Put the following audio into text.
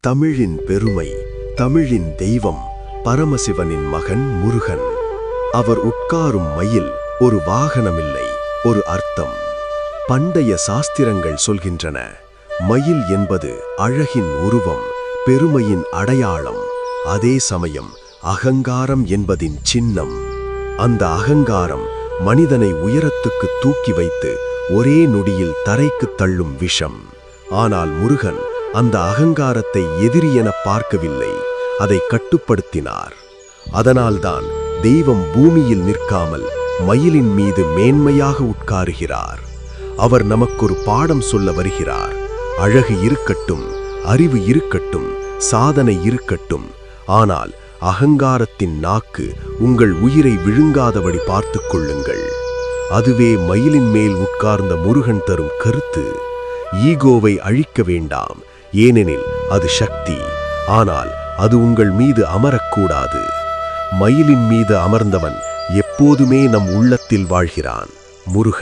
தமிழின் பெருமை, தமிழின் தெய்வம், பரமசிவனின் மகன் முருகன். அவர் உட்காரும் மயில் ஒரு வாகனமில்லை, ஒரு அர்த்தம். பண்டைய சாஸ்திரங்கள் சொல்கின்றன, மயில் என்பது அழகின் உருவம், பெருமையின் அடையாளம், அதே சமயம் அகங்காரம் என்பதின் சின்னம். அந்த அகங்காரம் மனிதனை உயரத்துக்கு தூக்கி வைத்து ஒரே நொடியில் தரைக்குத் தள்ளும் விஷம். ஆனால் முருகன் அந்த அகங்காரத்தை எதிரி என பார்க்கவில்லை, அதை கட்டுப்படுத்தினார். அதனால்தான் தெய்வம் பூமியில் நிற்காமல் மயிலின் மீது மேன்மையாக உட்காருகிறார். அவர் நமக்கொரு பாடம் சொல்ல வருகிறார். அழகு இருக்கட்டும், அறிவு இருக்கட்டும், சாதனை இருக்கட்டும், ஆனால் அகங்காரத்தின் நாக்கு உங்கள் உயிரை விழுங்காதபடி பார்த்துக் கொள்ளுங்கள். அதுவே மயிலின் மேல் உட்கார்ந்த முருகன் தரும் கருத்து. ஈகோவை அழிக்க வேண்டாம், ஏனெனில் அது சக்தி. ஆனால் அது உங்கள் மீது அமரக்கூடாது. மயிலின் மீது அமர்ந்தவன் எப்போதுமே நம் உள்ளத்தில் வாழ்கிறான், முருகன்.